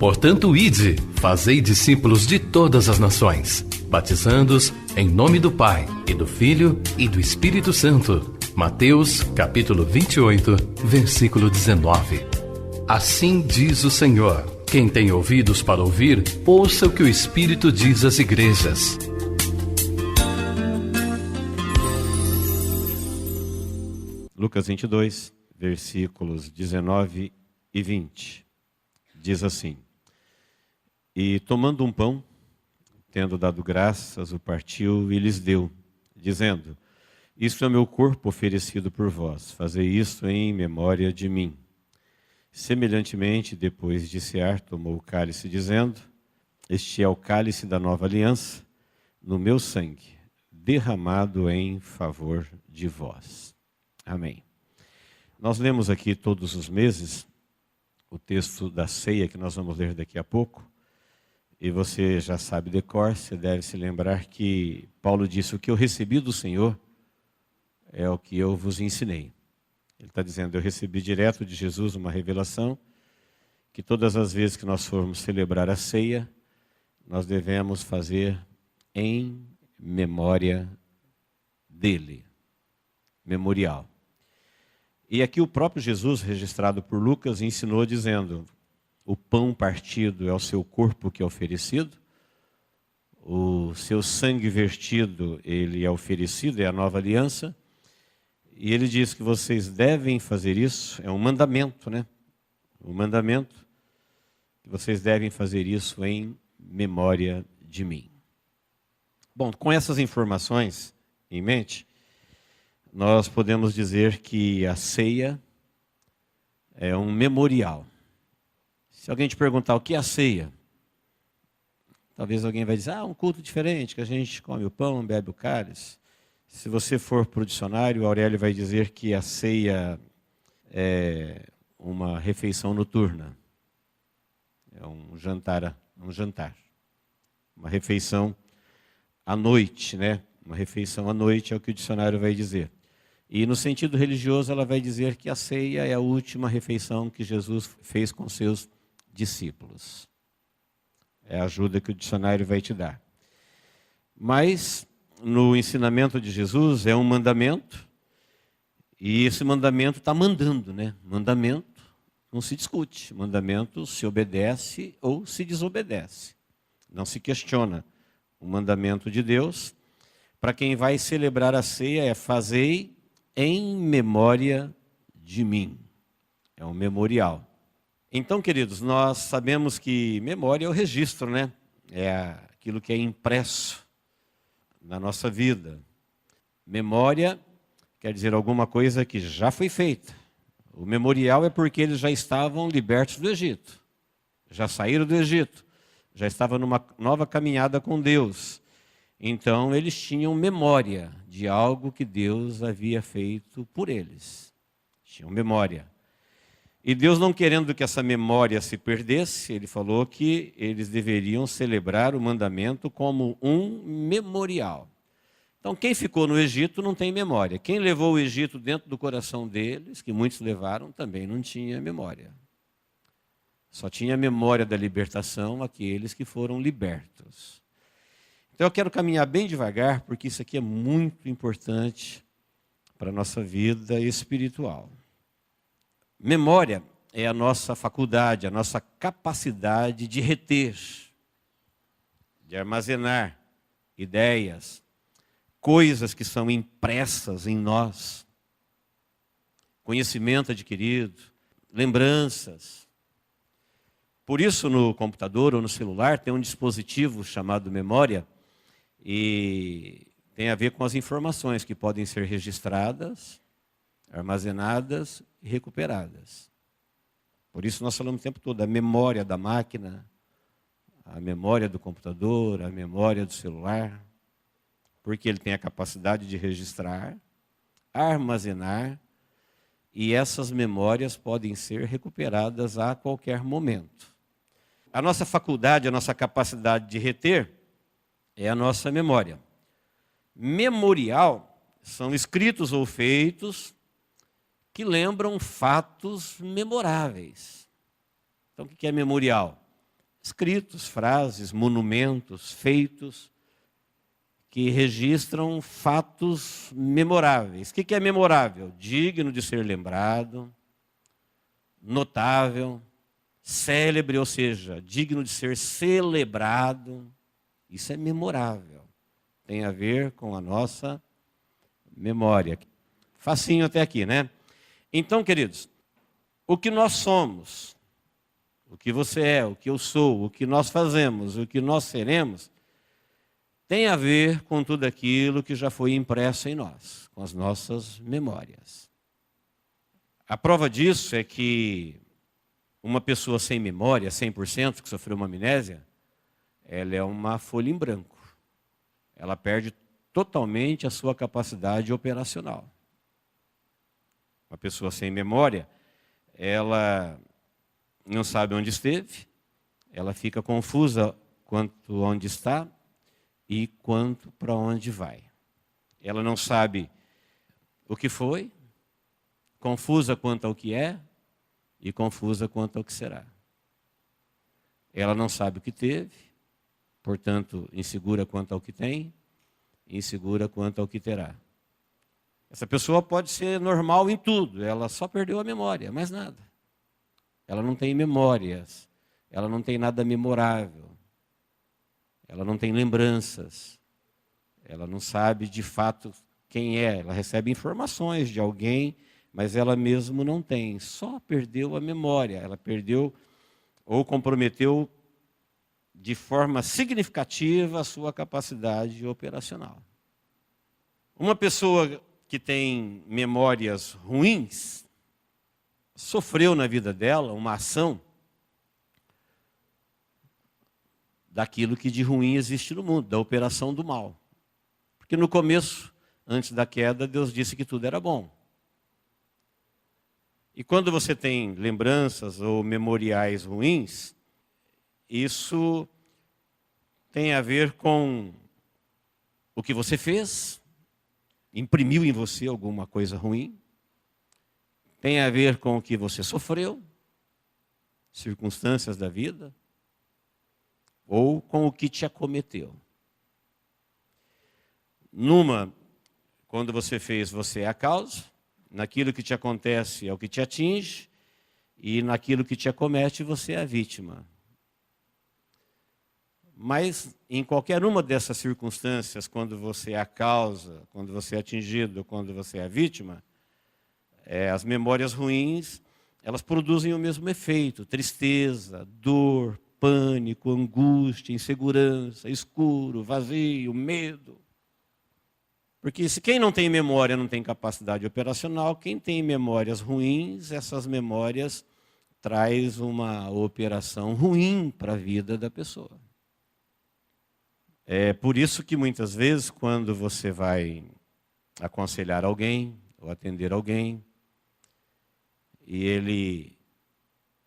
Portanto, ide, fazei discípulos de todas as nações, batizando-os em nome do Pai, e do Filho, e do Espírito Santo. Mateus, capítulo 28, versículo 19. Assim diz o Senhor: quem tem ouvidos para ouvir, ouça o que o Espírito diz às igrejas. Lucas 22, versículos 19 e 20. Diz assim: E tomando um pão, tendo dado graças, o partiu e lhes deu, dizendo: Isto é meu corpo oferecido por vós, fazei isto em memória de mim. Semelhantemente, depois de cear, tomou o cálice, dizendo: Este é o cálice da nova aliança, no meu sangue, derramado em favor de vós. Amém. Nós lemos aqui todos os meses o texto da ceia que nós vamos ler daqui a pouco. E você já sabe de cor, você deve se lembrar que Paulo disse: o que eu recebi do Senhor é o que eu vos ensinei. Ele está dizendo: eu recebi direto de Jesus uma revelação, que todas as vezes que nós formos celebrar a ceia, nós devemos fazer em memória dele. Memorial. E aqui o próprio Jesus, registrado por Lucas, ensinou dizendo: o pão partido é o seu corpo que é oferecido, o seu sangue vertido, ele é oferecido, é a nova aliança. E ele diz que vocês devem fazer isso, é um mandamento, né? Um mandamento, que vocês devem fazer isso em memória de mim. Bom, com essas informações em mente, nós podemos dizer que a ceia é um memorial. Se alguém te perguntar o que é a ceia, talvez alguém vai dizer: um culto diferente, que a gente come o pão, bebe o cálice. Se você for para o dicionário, o Aurélio vai dizer que a ceia é uma refeição noturna. É um jantar. Uma refeição à noite, né? Uma refeição à noite é o que o dicionário vai dizer. E no sentido religioso, ela vai dizer que a ceia é a última refeição que Jesus fez com seus discípulos. É a ajuda que o dicionário vai te dar. Mas no ensinamento de Jesus é um mandamento, e esse mandamento está mandando, né? Mandamento não se discute, mandamento se obedece ou se desobedece. Não se questiona. O mandamento de Deus, para quem vai celebrar a ceia, é: fazei em memória de mim. É um memorial. Então, queridos, nós sabemos que memória é o registro, né? É aquilo que é impresso na nossa vida. Memória quer dizer alguma coisa que já foi feita. O memorial é porque eles já estavam libertos do Egito. Já saíram do Egito. Já estavam numa nova caminhada com Deus. Então, eles tinham memória de algo que Deus havia feito por eles. Tinham memória. E Deus, não querendo que essa memória se perdesse, Ele falou que eles deveriam celebrar o mandamento como um memorial. Então, quem ficou no Egito não tem memória. Quem levou o Egito dentro do coração deles, que muitos levaram, também não tinha memória. Só tinha memória da libertação aqueles que foram libertos. Então eu quero caminhar bem devagar, porque isso aqui é muito importante para a nossa vida espiritual. Memória é a nossa faculdade, a nossa capacidade de reter, de armazenar ideias, coisas que são impressas em nós, conhecimento adquirido, lembranças. Por isso, no computador ou no celular tem um dispositivo chamado memória, e tem a ver com as informações que podem ser registradas, armazenadas e recuperadas. Por isso nós falamos o tempo todo da memória da máquina, a memória do computador, a memória do celular, porque ele tem a capacidade de registrar, armazenar, e essas memórias podem ser recuperadas a qualquer momento. A nossa faculdade, a nossa capacidade de reter é a nossa memória. Memorial são escritos ou feitos que lembram fatos memoráveis. Então, o que é memorial? escritos, frases, monumentos, feitos que registram fatos memoráveis. O que é memorável? Digno de ser lembrado, notável, célebre, ou seja, digno de ser celebrado. Isso é memorável. Tem a ver com a nossa memória. Facinho até aqui, né? Então, queridos, o que nós somos, o que você é, o que eu sou, o que nós fazemos, o que nós seremos, tem a ver com tudo aquilo que já foi impresso em nós, com as nossas memórias. A prova disso é que uma pessoa sem memória, 100%, que sofreu uma amnésia, ela é uma folha em branco. Ela perde totalmente a sua capacidade operacional. Uma pessoa sem memória, ela não sabe onde esteve, ela fica confusa quanto onde está e quanto para onde vai. Ela não sabe o que foi, confusa quanto ao que é e confusa quanto ao que será. Ela não sabe o que teve, portanto, insegura quanto ao que tem, insegura quanto ao que terá. Essa pessoa pode ser normal em tudo, ela só perdeu a memória, mais nada. Ela não tem memórias, ela não tem nada memorável, ela não tem lembranças, ela não sabe de fato quem é, ela recebe informações de alguém, mas ela mesmo não tem, só perdeu a memória, ela perdeu ou comprometeu de forma significativa a sua capacidade operacional. Uma pessoa que tem memórias ruins, sofreu na vida dela uma ação daquilo que de ruim existe no mundo, da operação do mal. Porque no começo, antes da queda, Deus disse que tudo era bom. E quando você tem lembranças ou memoriais ruins, isso tem a ver com o que você fez, imprimiu em você alguma coisa ruim, tem a ver com o que você sofreu, circunstâncias da vida, ou com o que te acometeu. Numa, quando você fez, você é a causa, naquilo que te acontece é o que te atinge, e naquilo que te acomete, você é a vítima. Mas, em qualquer uma dessas circunstâncias, quando você é a causa, quando você é atingido, quando você é a vítima, as memórias ruins, elas produzem o mesmo efeito: tristeza, dor, pânico, angústia, insegurança, escuro, vazio, medo. Porque se quem não tem memória não tem capacidade operacional, quem tem memórias ruins, essas memórias traz uma operação ruim para a vida da pessoa. É por isso que muitas vezes, quando você vai aconselhar alguém ou atender alguém, e ele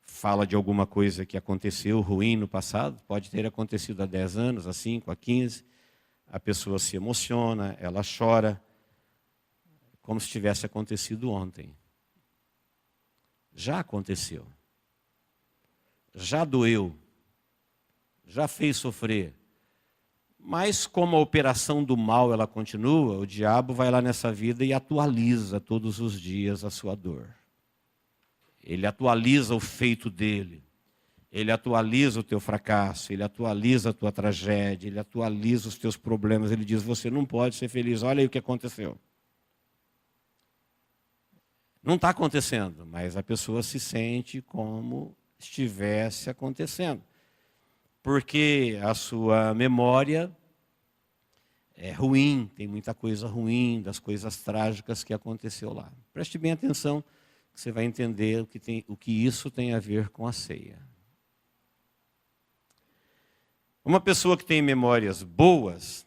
fala de alguma coisa que aconteceu ruim no passado, pode ter acontecido há 10 anos, há 5, há 15, a pessoa se emociona, ela chora, como se tivesse acontecido ontem. Já aconteceu. Já doeu. Já fez sofrer. Mas como a operação do mal ela continua, o diabo vai lá nessa vida e atualiza todos os dias a sua dor. Ele atualiza o feito dele. Ele atualiza o teu fracasso, ele atualiza a tua tragédia, ele atualiza os teus problemas. Ele diz, você não pode ser feliz, olha aí o que aconteceu. Não está acontecendo, mas a pessoa se sente como estivesse acontecendo. Porque a sua memória é ruim, tem muita coisa ruim, das coisas trágicas que aconteceu lá. Preste bem atenção, que você vai entender o que isso tem a ver com a ceia. Uma pessoa que tem memórias boas,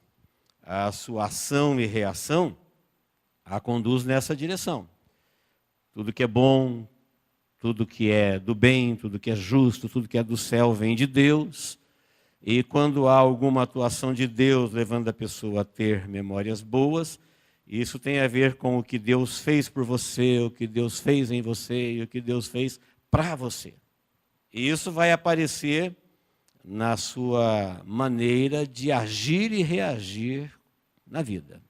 a sua ação e reação a conduz nessa direção. Tudo que é bom, tudo que é do bem, tudo que é justo, tudo que é do céu vem de Deus. E quando há alguma atuação de Deus levando a pessoa a ter memórias boas, isso tem a ver com o que Deus fez por você, o que Deus fez em você e o que Deus fez para você. E isso vai aparecer na sua maneira de agir e reagir na vida.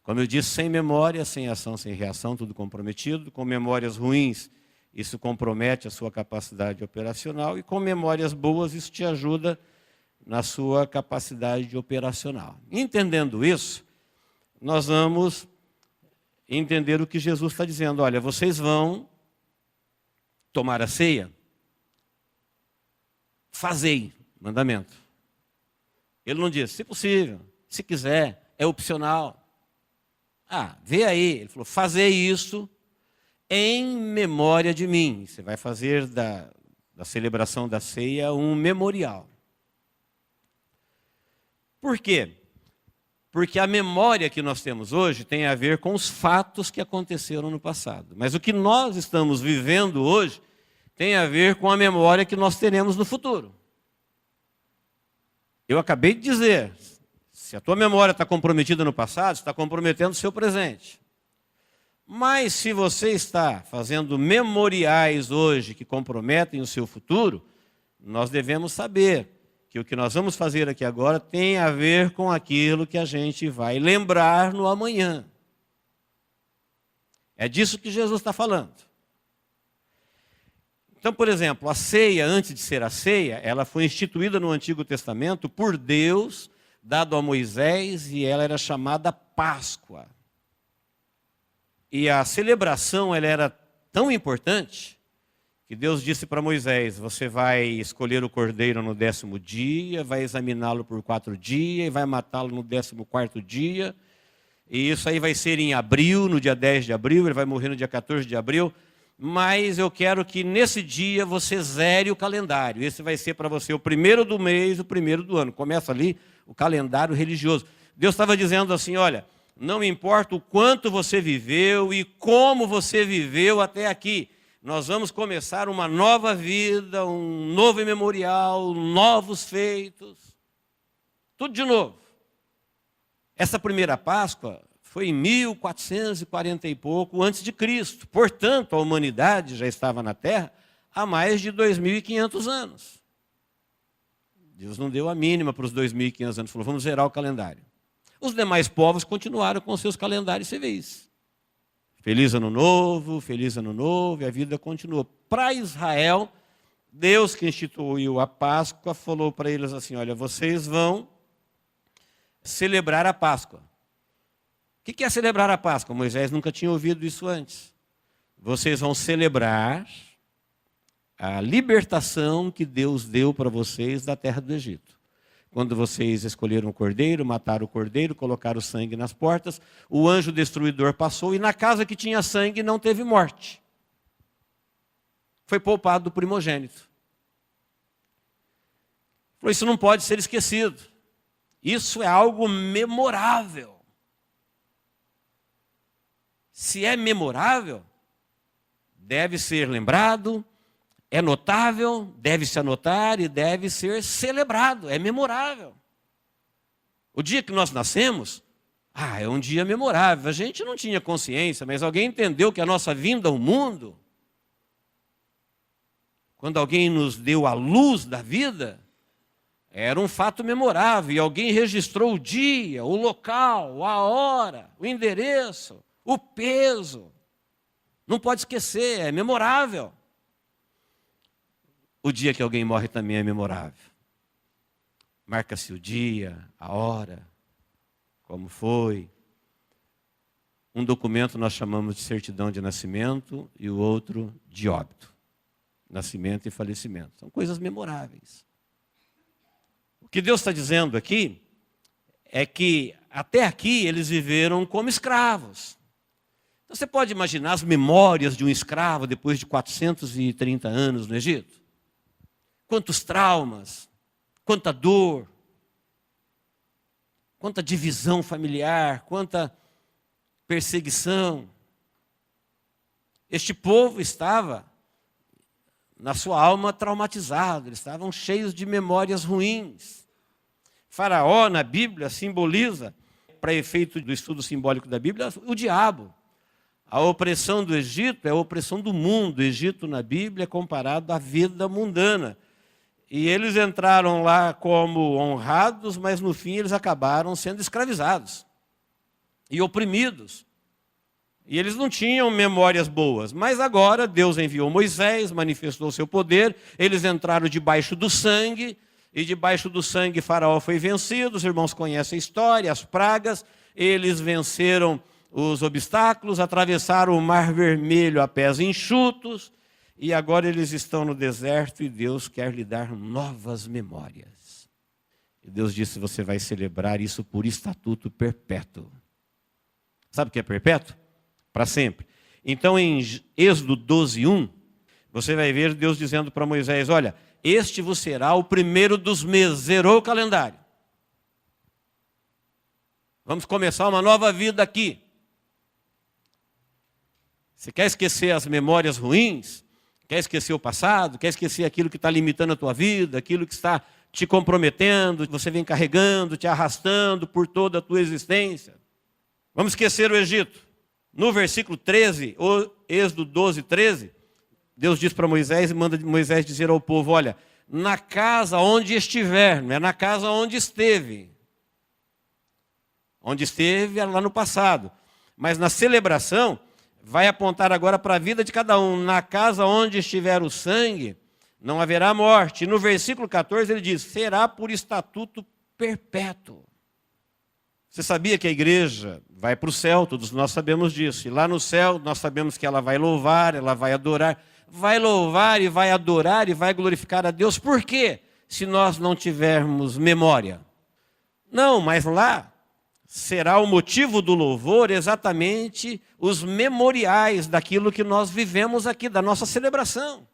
Como eu disse, sem memória, sem ação, sem reação, tudo comprometido. Com memórias ruins, isso compromete a sua capacidade operacional. E com memórias boas, isso te ajuda na sua capacidade operacional. Entendendo isso, nós vamos entender o que Jesus está dizendo. Olha, vocês vão tomar a ceia, fazei, mandamento. Ele não diz, se possível, se quiser, é opcional. Vê aí, ele falou, fazei isso em memória de mim. Você vai fazer da celebração da ceia um memorial. Por quê? Porque a memória que nós temos hoje tem a ver com os fatos que aconteceram no passado. Mas o que nós estamos vivendo hoje tem a ver com a memória que nós teremos no futuro. Eu acabei de dizer, se a tua memória está comprometida no passado, está comprometendo o seu presente. Mas se você está fazendo memoriais hoje que comprometem o seu futuro, nós devemos saber que o que nós vamos fazer aqui agora tem a ver com aquilo que a gente vai lembrar no amanhã. É disso que Jesus está falando. Então, por exemplo, a ceia, antes de ser a ceia, ela foi instituída no Antigo Testamento por Deus, dado a Moisés, e ela era chamada Páscoa. E a celebração ela era tão importante que Deus disse para Moisés, você vai escolher o cordeiro no 10º dia, vai examiná-lo por 4 dias, e vai matá-lo no 14º dia, e isso aí vai ser em abril, no dia 10 de abril, ele vai morrer no dia 14 de abril, mas eu quero que nesse dia você zere o calendário, esse vai ser para você o primeiro do mês, o primeiro do ano, começa ali o calendário religioso. Deus estava dizendo assim, olha, não importa o quanto você viveu e como você viveu até aqui, nós vamos começar uma nova vida, um novo memorial, novos feitos, tudo de novo. Essa primeira Páscoa foi em 1440 e pouco antes de Cristo. Portanto, a humanidade já estava na Terra há mais de 2.500 anos. Deus não deu a mínima para os 2.500 anos, falou, vamos zerar o calendário. Os demais povos continuaram com seus calendários civis. Feliz ano novo, e a vida continuou. Para Israel, Deus que instituiu a Páscoa, falou para eles assim, olha, vocês vão celebrar a Páscoa. O que é celebrar a Páscoa? Moisés nunca tinha ouvido isso antes. Vocês vão celebrar a libertação que Deus deu para vocês da terra do Egito. Quando vocês escolheram o cordeiro, mataram o cordeiro, colocaram o sangue nas portas, o anjo destruidor passou e na casa que tinha sangue não teve morte. Foi poupado do primogênito. Falou, isso não pode ser esquecido. Isso é algo memorável. Se é memorável, deve ser lembrado, é notável, deve se anotar e deve ser celebrado, é memorável. O dia que nós nascemos, é um dia memorável. A gente não tinha consciência, mas alguém entendeu que a nossa vinda ao mundo, quando alguém nos deu a luz da vida, era um fato memorável. E alguém registrou o dia, o local, a hora, o endereço, o peso. Não pode esquecer, é memorável. O dia que alguém morre também é memorável. Marca-se o dia, a hora, como foi. Um documento nós chamamos de certidão de nascimento e o outro de óbito. Nascimento e falecimento. São coisas memoráveis. O que Deus está dizendo aqui é que até aqui eles viveram como escravos. Então você pode imaginar as memórias de um escravo depois de 430 anos no Egito? Quantos traumas, quanta dor, quanta divisão familiar, quanta perseguição. Este povo estava, na sua alma, traumatizado, eles estavam cheios de memórias ruins. Faraó, na Bíblia, simboliza, para efeito do estudo simbólico da Bíblia, o diabo. A opressão do Egito é a opressão do mundo. O Egito, na Bíblia, é comparado à vida mundana. E eles entraram lá como honrados, mas no fim eles acabaram sendo escravizados e oprimidos. E eles não tinham memórias boas. Mas agora Deus enviou Moisés, manifestou o seu poder, eles entraram debaixo do sangue, e debaixo do sangue Faraó foi vencido. Os irmãos conhecem a história, as pragas. Eles venceram os obstáculos, atravessaram o Mar Vermelho a pés enxutos, e agora eles estão no deserto e Deus quer lhe dar novas memórias. E Deus disse: você vai celebrar isso por estatuto perpétuo. Sabe o que é perpétuo? Para sempre. Então, em Êxodo 12:1, você vai ver Deus dizendo para Moisés: olha, este vos será o primeiro dos meses. Zerou o calendário. Vamos começar uma nova vida aqui. Você quer esquecer as memórias ruins? Quer esquecer o passado? Quer esquecer aquilo que está limitando a tua vida? Aquilo que está te comprometendo, que você vem carregando, te arrastando por toda a tua existência? Vamos esquecer o Egito. No versículo 13, Êxodo 12:13, Deus diz para Moisés e manda Moisés dizer ao povo: olha, na casa onde estiver, não é na casa onde esteve. Onde esteve era lá no passado. Mas na celebração, vai apontar agora para a vida de cada um. Na casa onde estiver o sangue, não haverá morte. E no versículo 14 ele diz: será por estatuto perpétuo. Você sabia que a igreja vai para o céu? Todos nós sabemos disso. E lá no céu nós sabemos que ela vai louvar, ela vai adorar. Vai louvar e vai adorar e vai glorificar a Deus. Por quê? Se nós não tivermos memória. Não, mas lá será o motivo do louvor exatamente os memoriais daquilo que nós vivemos aqui, da nossa celebração.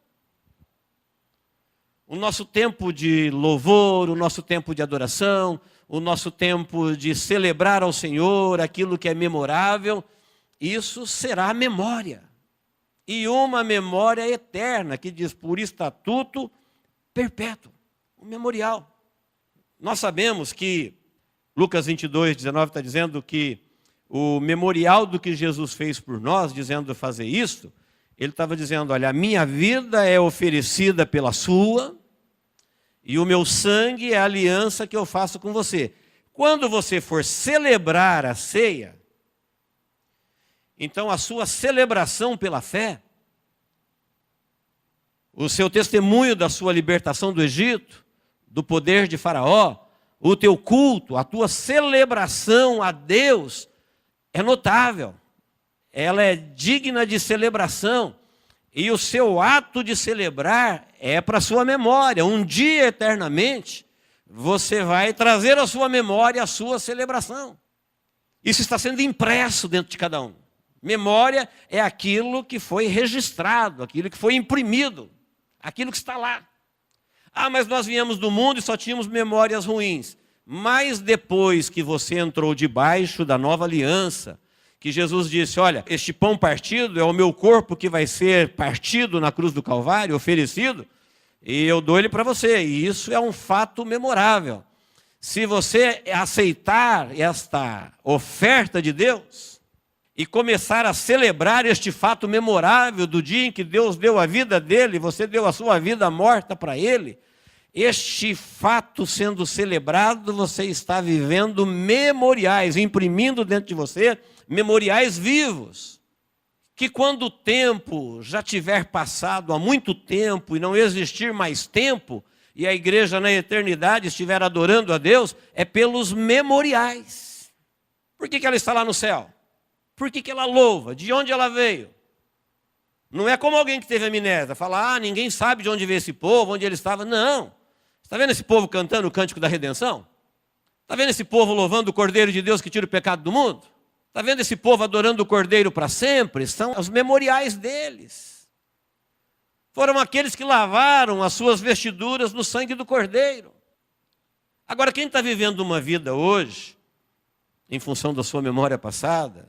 O nosso tempo de louvor, o nosso tempo de adoração, o nosso tempo de celebrar ao Senhor aquilo que é memorável, isso será memória. E uma memória eterna, que diz por estatuto perpétuo, um memorial. Nós sabemos que Lucas 22:19 está dizendo que o memorial do que Jesus fez por nós, dizendo fazer isso, ele estava dizendo: olha, a minha vida é oferecida pela sua, e o meu sangue é a aliança que eu faço com você. Quando você for celebrar a ceia, então a sua celebração pela fé, o seu testemunho da sua libertação do Egito, do poder de Faraó, o teu culto, a tua celebração a Deus é notável. Ela é digna de celebração. E o seu ato de celebrar é para a sua memória. Um dia, eternamente, você vai trazer à sua memória a sua celebração. Isso está sendo impresso dentro de cada um. Memória é aquilo que foi registrado, aquilo que foi imprimido, aquilo que está lá. Ah, mas nós viemos do mundo e só tínhamos memórias ruins. Mas depois que você entrou debaixo da nova aliança, que Jesus disse: olha, este pão partido é o meu corpo que vai ser partido na cruz do Calvário, oferecido, e eu dou ele para você. E isso é um fato memorável. Se você aceitar esta oferta de Deus e começar a celebrar este fato memorável do dia em que Deus deu a vida dele, você deu a sua vida morta para ele, este fato sendo celebrado, você está vivendo memoriais, imprimindo dentro de você memoriais vivos, que quando o tempo já tiver passado há muito tempo e não existir mais tempo, e a igreja na eternidade estiver adorando a Deus, é pelos memoriais. Por que ela está lá no céu? Por que ela louva? De onde ela veio? Não é como alguém que teve amnésia, fala: ah, ninguém sabe de onde veio esse povo, onde ele estava. Não. Está vendo esse povo cantando o cântico da redenção? Está vendo esse povo louvando o Cordeiro de Deus que tira o pecado do mundo? Está vendo esse povo adorando o Cordeiro para sempre? São os memoriais deles. Foram aqueles que lavaram as suas vestiduras no sangue do Cordeiro. Agora, quem está vivendo uma vida hoje, em função da sua memória passada,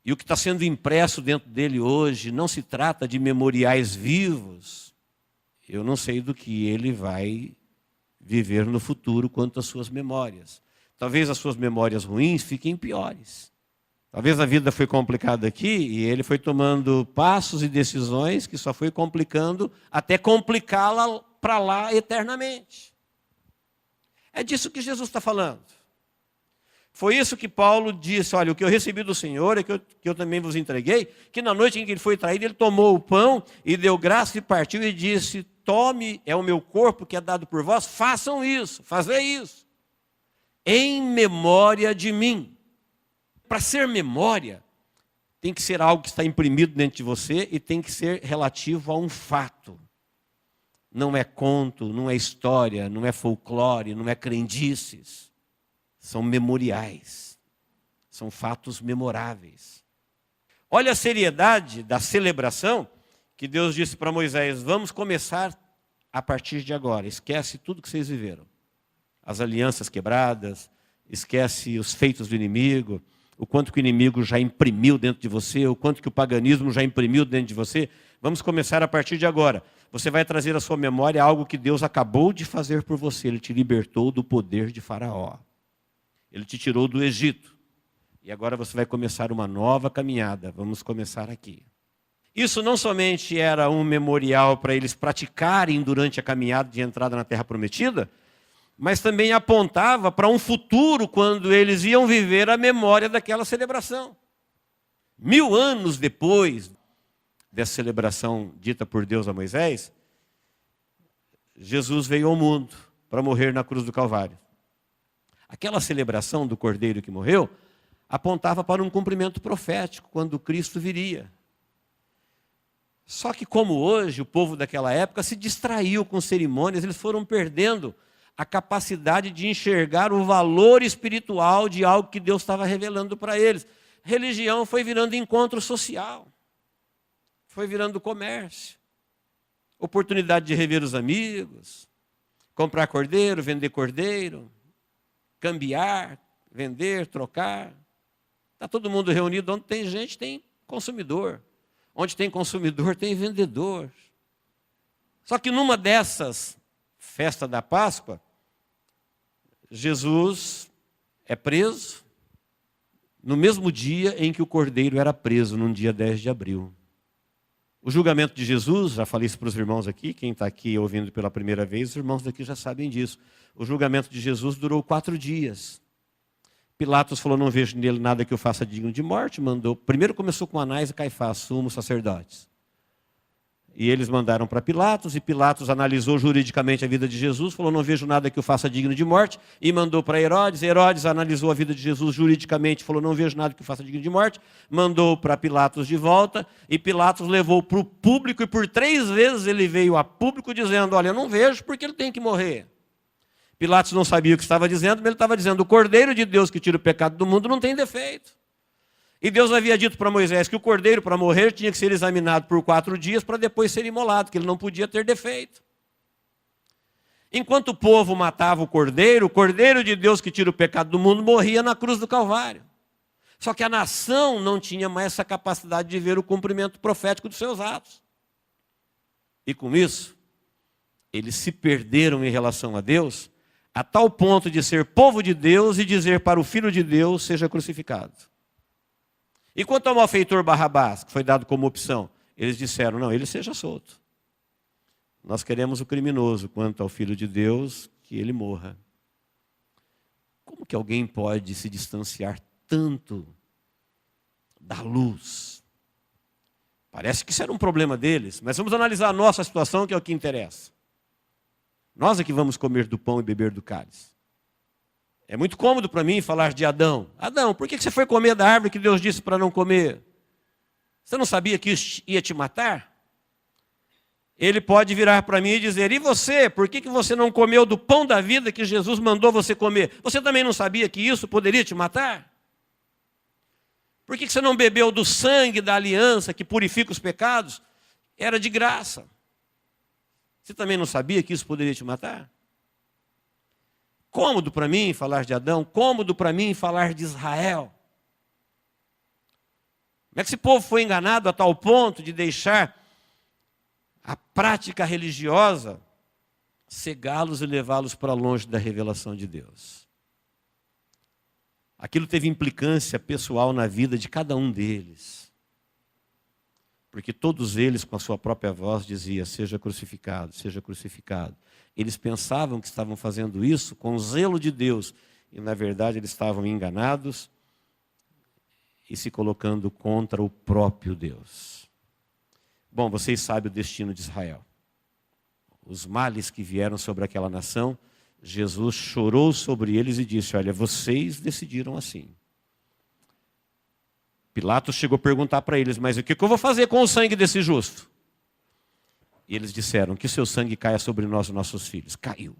e o que está sendo impresso dentro dele hoje, não se trata de memoriais vivos, eu não sei do que ele vai viver no futuro quanto às suas memórias. Talvez as suas memórias ruins fiquem piores. Talvez a vida foi complicada aqui e ele foi tomando passos e decisões que só foi complicando até complicá-la para lá eternamente. É disso que Jesus está falando. Foi isso que Paulo disse, olha, o que eu recebi do Senhor é que eu também vos entreguei, que na noite em que ele foi traído, ele tomou o pão e deu graça e partiu e disse, tome, é o meu corpo que é dado por vós, façam isso, fazei isso, em memória de mim. Para ser memória, tem que ser algo que está imprimido dentro de você e tem que ser relativo a um fato. Não é conto, não é história, não é folclore, não é crendices. São memoriais. São fatos memoráveis. Olha a seriedade da celebração que Deus disse para Moisés, vamos começar a partir de agora. Esquece tudo que vocês viveram. As alianças quebradas, esquece os feitos do inimigo, o quanto que o inimigo já imprimiu dentro de você, o quanto que o paganismo já imprimiu dentro de você. Vamos começar a partir de agora. Você vai trazer à sua memória algo que Deus acabou de fazer por você. Ele te libertou do poder de Faraó. Ele te tirou do Egito. E agora você vai começar uma nova caminhada. Vamos começar aqui. Isso não somente era um memorial para eles praticarem durante a caminhada de entrada na Terra Prometida, mas também apontava para um futuro quando eles iam viver a memória daquela celebração. 1000 anos depois dessa celebração dita por Deus a Moisés, Jesus veio ao mundo para morrer na cruz do Calvário. Aquela celebração do Cordeiro que morreu apontava para um cumprimento profético, quando Cristo viria. Só que como hoje, o povo daquela época se distraiu com cerimônias, eles foram perdendo a capacidade de enxergar o valor espiritual de algo que Deus estava revelando para eles. Religião foi virando encontro social, foi virando comércio, oportunidade de rever os amigos, comprar cordeiro, vender cordeiro, cambiar, vender, trocar. Está todo mundo reunido, onde tem gente, tem consumidor. Onde tem consumidor, tem vendedor. Só que numa dessas festas da Páscoa, Jesus é preso no mesmo dia em que o cordeiro era preso, num dia 10 de abril. O julgamento de Jesus, já falei isso para os irmãos aqui, quem está aqui ouvindo pela primeira vez, os irmãos daqui já sabem disso. O julgamento de Jesus durou 4 dias. Pilatos falou, não vejo nele nada que eu faça digno de morte, mandou. Primeiro começou com Anás e Caifás, sumos sacerdotes. E eles mandaram para Pilatos, e Pilatos analisou juridicamente a vida de Jesus, falou, não vejo nada que eu faça digno de morte, e mandou para Herodes. Herodes analisou a vida de Jesus juridicamente, falou, não vejo nada que eu faça digno de morte, mandou para Pilatos de volta, e Pilatos levou para o público, e por 3 vezes ele veio a público dizendo, olha, eu não vejo porque ele tem que morrer. Pilatos não sabia o que estava dizendo, mas ele estava dizendo, o Cordeiro de Deus que tira o pecado do mundo não tem defeito. E Deus havia dito para Moisés que o cordeiro, para morrer, tinha que ser examinado por 4 dias para depois ser imolado, que ele não podia ter defeito. Enquanto o povo matava o cordeiro de Deus que tira o pecado do mundo morria na cruz do Calvário. Só que a nação não tinha mais essa capacidade de ver o cumprimento profético dos seus atos. E com isso, eles se perderam em relação a Deus, a tal ponto de ser povo de Deus e dizer para o Filho de Deus, seja crucificado. E quanto ao malfeitor Barrabás, que foi dado como opção, eles disseram, não, ele seja solto. Nós queremos o criminoso, quanto ao Filho de Deus, que ele morra. Como que alguém pode se distanciar tanto da luz? Parece que isso era um problema deles, mas vamos analisar a nossa situação, que é o que interessa. Nós é que vamos comer do pão e beber do cálice. É muito cômodo para mim falar de Adão. Adão, por que você foi comer da árvore que Deus disse para não comer? Você não sabia que isso ia te matar? Ele pode virar para mim e dizer, e você, por que você não comeu do pão da vida que Jesus mandou você comer? Você também não sabia que isso poderia te matar? Por que você não bebeu do sangue da aliança que purifica os pecados? Era de graça. Você também não sabia que isso poderia te matar? Cômodo para mim falar de Adão, cômodo para mim falar de Israel. Como é que esse povo foi enganado a tal ponto de deixar a prática religiosa cegá-los e levá-los para longe da revelação de Deus? Aquilo teve implicância pessoal na vida de cada um deles. Porque todos eles, com a sua própria voz, diziam: seja crucificado, seja crucificado. Eles pensavam que estavam fazendo isso com o zelo de Deus, e na verdade eles estavam enganados e se colocando contra o próprio Deus. Bom, vocês sabem o destino de Israel. Os males que vieram sobre aquela nação, Jesus chorou sobre eles e disse: olha, vocês decidiram assim. Pilatos chegou a perguntar para eles: mas o que eu vou fazer com o sangue desse justo? E eles disseram: que seu sangue caia sobre nós e nossos filhos. Caiu.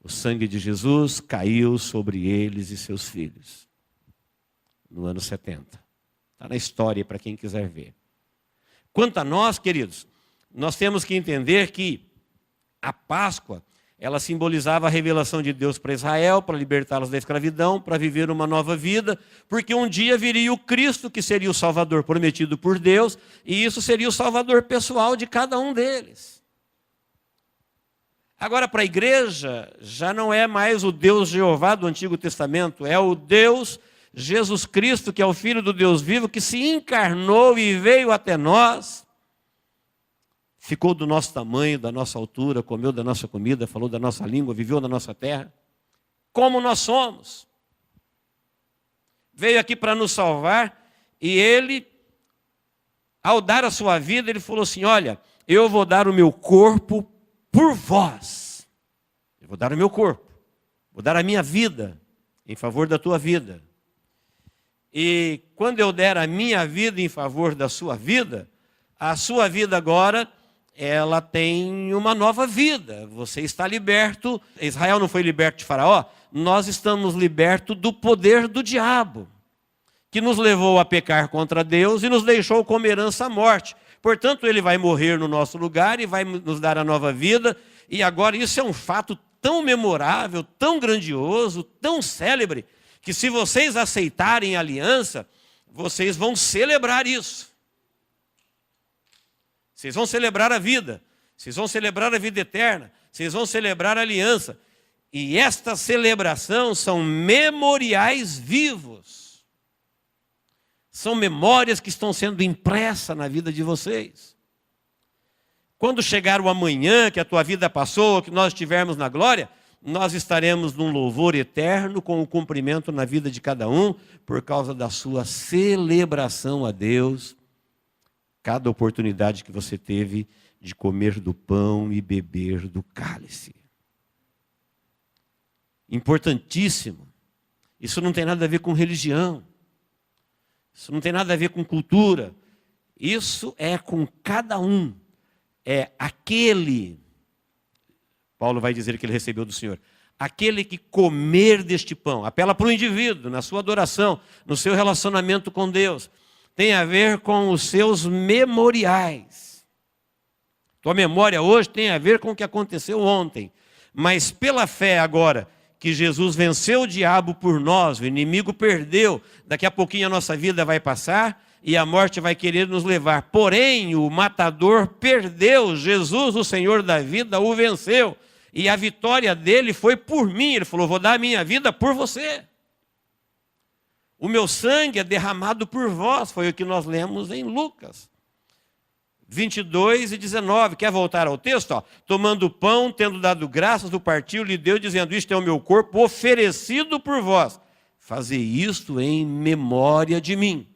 O sangue de Jesus caiu sobre eles e seus filhos. No ano 70. Está na história para quem quiser ver. Quanto a nós, queridos, nós temos que entender que a Páscoa, ela simbolizava a revelação de Deus para Israel, para libertá-los da escravidão, para viver uma nova vida, porque um dia viria o Cristo, que seria o Salvador prometido por Deus, e isso seria o Salvador pessoal de cada um deles. Agora, para a igreja, já não é mais o Deus Jeová do Antigo Testamento, é o Deus Jesus Cristo, que é o Filho do Deus vivo, que se encarnou e veio até nós, ficou do nosso tamanho, da nossa altura, comeu da nossa comida, falou da nossa língua, viveu na nossa terra, como nós somos. Veio aqui para nos salvar, e ele, ao dar a sua vida, ele falou assim: olha, eu vou dar o meu corpo por vós. Eu vou dar o meu corpo, vou dar a minha vida em favor da tua vida. E quando eu der a minha vida em favor da sua vida, a sua vida agora, ela tem uma nova vida. Você está liberto. Israel não foi liberto de Faraó. Nós estamos libertos do poder do diabo, que nos levou a pecar contra Deus e nos deixou como herança a morte. Portanto, ele vai morrer no nosso lugar e vai nos dar a nova vida. E agora isso é um fato tão memorável, tão grandioso, tão célebre, que se vocês aceitarem a aliança, vocês vão celebrar isso. Vocês vão celebrar a vida, vocês vão celebrar a vida eterna, vocês vão celebrar a aliança. E esta celebração são memoriais vivos. São memórias que estão sendo impressas na vida de vocês. Quando chegar o amanhã, que a tua vida passou, que nós estivermos na glória, nós estaremos num louvor eterno com o cumprimento na vida de cada um, por causa da sua celebração a Deus, cada oportunidade que você teve de comer do pão e beber do cálice. Importantíssimo. Isso não tem nada a ver com religião. Isso não tem nada a ver com cultura. Isso é com cada um. É aquele, Paulo vai dizer que ele recebeu do Senhor, aquele que comer deste pão, apela para o indivíduo, na sua adoração, no seu relacionamento com Deus, tem a ver com os seus memoriais. Tua memória hoje tem a ver com o que aconteceu ontem, mas pela fé agora, que Jesus venceu o diabo por nós, o inimigo perdeu, daqui a pouquinho a nossa vida vai passar, e a morte vai querer nos levar. Porém, o matador perdeu, Jesus, o Senhor da vida, o venceu. E a vitória dele foi por mim. Ele falou: vou dar a minha vida por você. O meu sangue é derramado por vós. Foi o que nós lemos em Lucas 22 e 19. Quer voltar ao texto? Ó. Tomando o pão, tendo dado graças, o partiu, lhe deu, dizendo: isto é o meu corpo oferecido por vós. Fazei isto em memória de mim.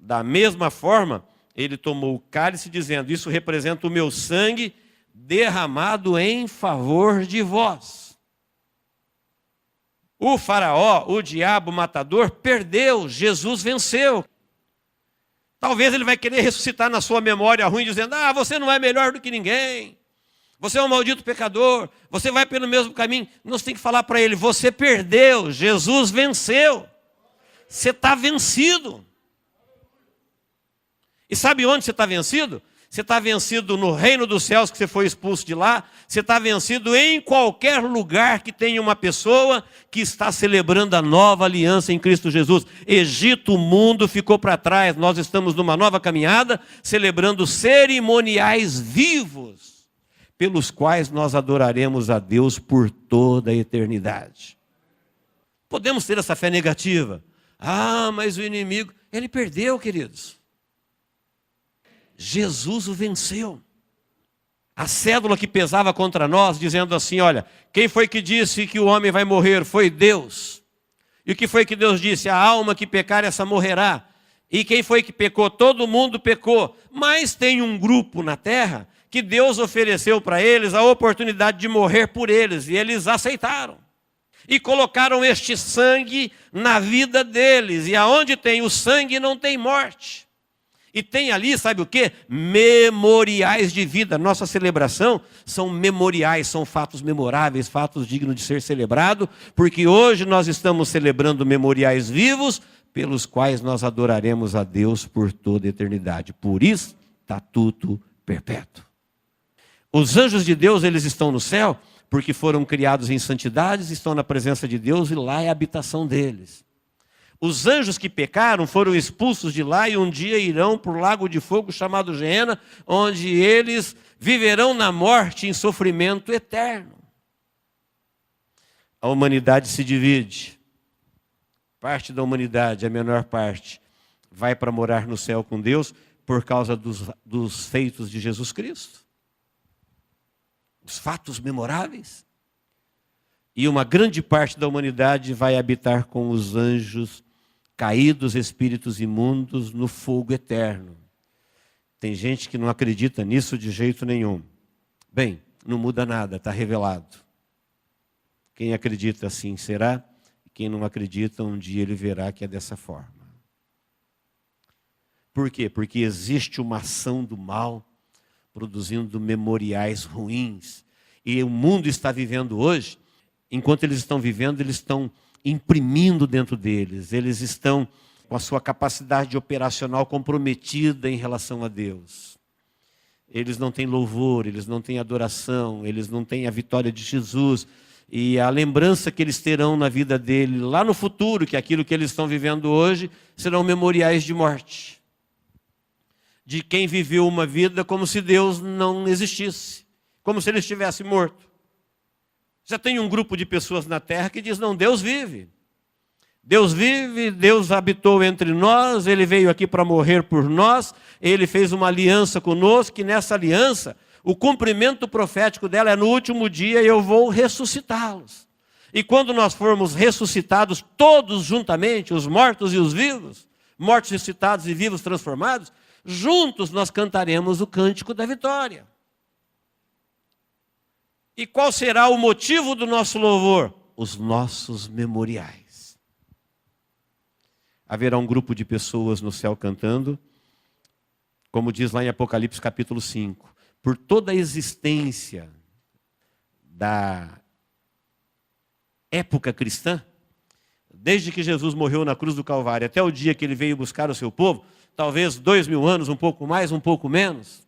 Da mesma forma, ele tomou o cálice, dizendo: isso representa o meu sangue derramado em favor de vós. O faraó, o diabo matador, perdeu, Jesus venceu. Talvez ele vai querer ressuscitar na sua memória ruim, dizendo: ah, você não é melhor do que ninguém. Você é um maldito pecador, você vai pelo mesmo caminho. Nós temos que falar para ele: você perdeu, Jesus venceu. Você está vencido. E sabe onde você está vencido? Você está vencido no reino dos céus, que você foi expulso de lá. Você está vencido em qualquer lugar que tenha uma pessoa que está celebrando a nova aliança em Cristo Jesus. Egito, o mundo ficou para trás. Nós estamos numa nova caminhada, celebrando cerimoniais vivos, pelos quais nós adoraremos a Deus por toda a eternidade. Podemos ter essa fé negativa. Ah, mas o inimigo, ele perdeu, queridos. Jesus o venceu. A cédula que pesava contra nós, dizendo assim, olha, quem foi que disse que o homem vai morrer? Foi Deus. E o que foi que Deus disse? A alma que pecar, essa morrerá. E quem foi que pecou? Todo mundo pecou. Mas tem um grupo na terra que Deus ofereceu para eles a oportunidade de morrer por eles. E eles aceitaram. E colocaram este sangue na vida deles. E aonde tem o sangue não tem morte. E tem ali, sabe o quê? Memoriais de vida. Nossa celebração são memoriais, são fatos memoráveis, fatos dignos de ser celebrado, porque hoje nós estamos celebrando memoriais vivos, pelos quais nós adoraremos a Deus por toda a eternidade. Por isso, estatuto perpétuo. Os anjos de Deus, eles estão no céu, porque foram criados em santidades, estão na presença de Deus e lá é a habitação deles. Os anjos que pecaram foram expulsos de lá e um dia irão para o lago de fogo chamado Geena, onde eles viverão na morte em sofrimento eterno. A humanidade se divide. Parte da humanidade, a menor parte, vai para morar no céu com Deus por causa dos feitos de Jesus Cristo. Os fatos memoráveis. E uma grande parte da humanidade vai habitar com os anjos caídos, espíritos imundos, no fogo eterno. Tem gente que não acredita nisso de jeito nenhum. Bem, não muda nada, está revelado. Quem acredita assim será, quem não acredita, um dia ele verá que é dessa forma. Por quê? Porque existe uma ação do mal produzindo memoriais ruins. E o mundo está vivendo hoje, enquanto eles estão vivendo, eles estão imprimindo dentro deles. Eles estão com a sua capacidade operacional comprometida em relação a Deus. Eles não têm louvor, eles não têm adoração, eles não têm a vitória de Jesus. E a lembrança que eles terão na vida dele lá no futuro, que é aquilo que eles estão vivendo hoje, serão memoriais de morte. De quem viveu uma vida como se Deus não existisse. Como se ele estivesse morto. Já tem um grupo de pessoas na terra que diz, não, Deus vive. Deus vive, Deus habitou entre nós, Ele veio aqui para morrer por nós, Ele fez uma aliança conosco, e nessa aliança, o cumprimento profético dela é no último dia eu vou ressuscitá-los. E quando nós formos ressuscitados, todos juntamente, os mortos e os vivos, mortos ressuscitados e vivos transformados, juntos nós cantaremos o cântico da vitória. E qual será o motivo do nosso louvor? Os nossos memoriais. Haverá um grupo de pessoas no céu cantando, como diz lá em Apocalipse capítulo 5, por toda a existência da época cristã, desde que Jesus morreu na cruz do Calvário, até o dia que ele veio buscar o seu povo, talvez 2000 anos, um pouco mais, um pouco menos,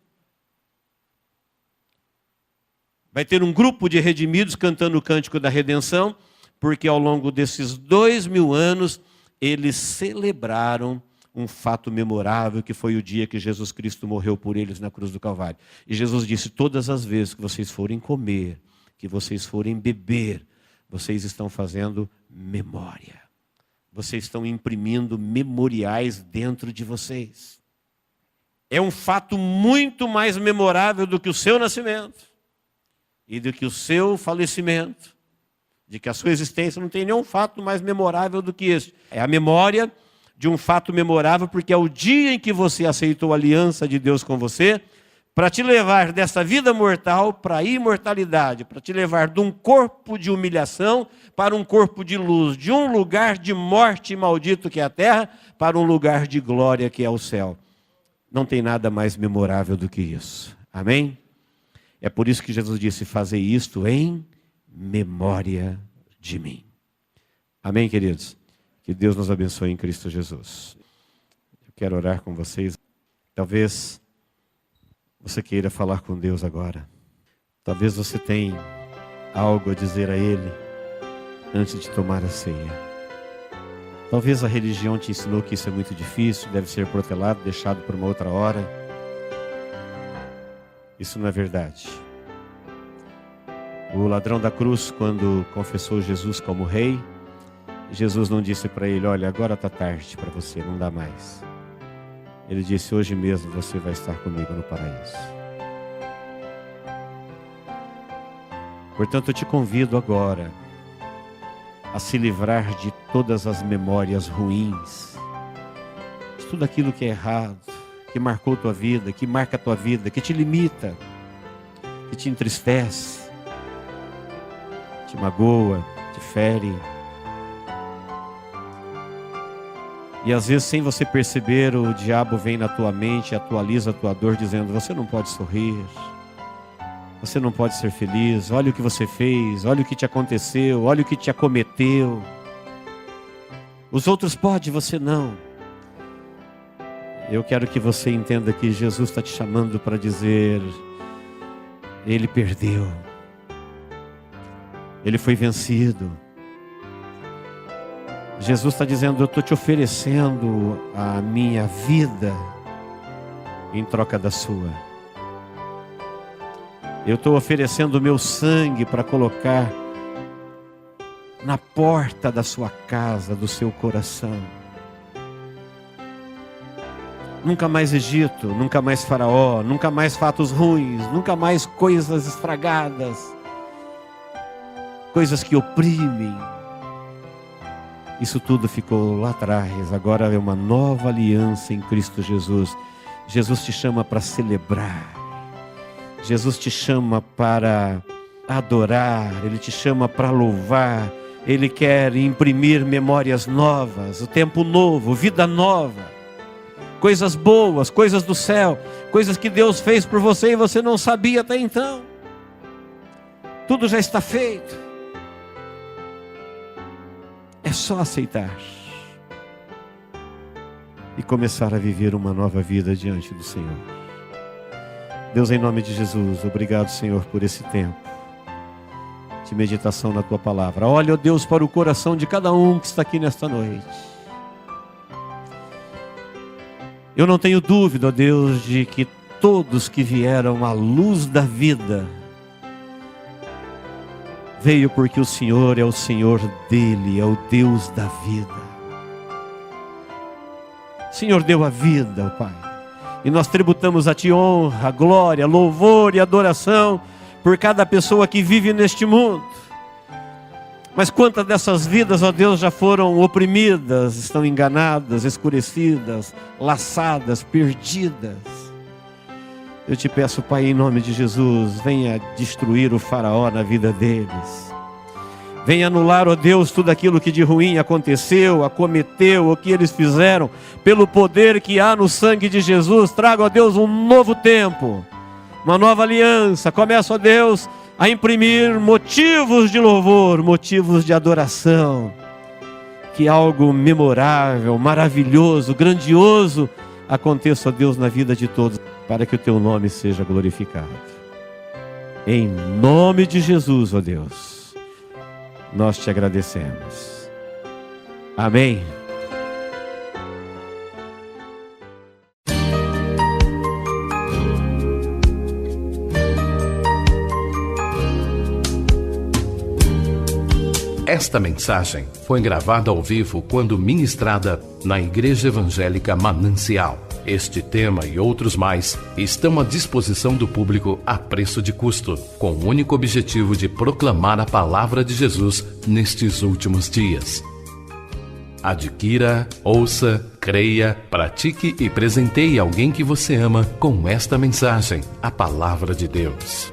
vai ter um grupo de redimidos cantando o cântico da redenção, porque ao longo desses 2000 anos, eles celebraram um fato memorável, que foi o dia que Jesus Cristo morreu por eles na cruz do Calvário. E Jesus disse, todas as vezes que vocês forem comer, que vocês forem beber, vocês estão fazendo memória. Vocês estão imprimindo memoriais dentro de vocês. É um fato muito mais memorável do que o seu nascimento. E do que o seu falecimento, de que a sua existência não tem nenhum fato mais memorável do que este. É a memória de um fato memorável, porque é o dia em que você aceitou a aliança de Deus com você, para te levar dessa vida mortal para a imortalidade, para te levar de um corpo de humilhação para um corpo de luz, de um lugar de morte maldito que é a terra, para um lugar de glória que é o céu. Não tem nada mais memorável do que isso. Amém? É por isso que Jesus disse, fazei isto em memória de mim. Amém, queridos? Que Deus nos abençoe em Cristo Jesus. Eu quero orar com vocês. Talvez você queira falar com Deus agora. Talvez você tenha algo a dizer a Ele antes de tomar a ceia. Talvez a religião te ensinou que isso é muito difícil, deve ser protelado, deixado por uma outra hora. Isso não é verdade. O ladrão da cruz, quando confessou Jesus como rei, Jesus não disse para ele: olha, agora está tarde para você, não dá mais. Ele disse: hoje mesmo você vai estar comigo no paraíso. Portanto, eu te convido agora a se livrar de todas as memórias ruins, de tudo aquilo que é errado, que marcou tua vida, que marca a tua vida, que te limita, que te entristece, te magoa, te fere. E às vezes, sem você perceber, o diabo vem na tua mente, atualiza a tua dor, dizendo: você não pode sorrir, você não pode ser feliz, olha o que você fez, olha o que te aconteceu, olha o que te acometeu. Os outros podem, você não. Eu quero que você entenda que Jesus está te chamando para dizer: ele perdeu, ele foi vencido. Jesus está dizendo: eu estou te oferecendo a minha vida em troca da sua. Eu estou oferecendo o meu sangue para colocar na porta da sua casa, do seu coração. Nunca mais Egito, nunca mais Faraó, nunca mais fatos ruins, nunca mais coisas estragadas, coisas que oprimem. Isso tudo ficou lá atrás. Agora é uma nova aliança em Cristo Jesus. Jesus te chama para celebrar. Jesus te chama para adorar. Ele te chama para louvar. Ele quer imprimir memórias novas, o tempo novo, vida nova, coisas boas, coisas do céu, coisas que Deus fez por você e você não sabia até então. Tudo já está feito. É só aceitar e começar a viver uma nova vida diante do Senhor. Deus, em nome de Jesus, obrigado, Senhor, por esse tempo de meditação na Tua Palavra. Olha, ó Deus, para o coração de cada um que está aqui nesta noite. Eu não tenho dúvida, ó Deus, de que todos que vieram à luz da vida veio porque o Senhor é o Senhor dele, é o Deus da vida. O Senhor deu a vida, ó Pai. E nós tributamos a Ti honra, glória, louvor e adoração por cada pessoa que vive neste mundo. Mas quantas dessas vidas, ó Deus, já foram oprimidas, estão enganadas, escurecidas, laçadas, perdidas. Eu te peço, Pai, em nome de Jesus, venha destruir o Faraó na vida deles. Venha anular, ó Deus, tudo aquilo que de ruim aconteceu, acometeu, o que eles fizeram, pelo poder que há no sangue de Jesus. Traga, ó Deus, um novo tempo, uma nova aliança. Começa, ó Deus, a imprimir motivos de louvor, motivos de adoração. Que algo memorável, maravilhoso, grandioso aconteça, ó Deus, na vida de todos, para que o Teu nome seja glorificado. Em nome de Jesus, ó Deus, nós Te agradecemos. Amém. Esta mensagem foi gravada ao vivo quando ministrada na Igreja Evangélica Manancial. Este tema e outros mais estão à disposição do público a preço de custo, com o único objetivo de proclamar a palavra de Jesus nestes últimos dias. Adquira, ouça, creia, pratique e presenteie alguém que você ama com esta mensagem, a palavra de Deus.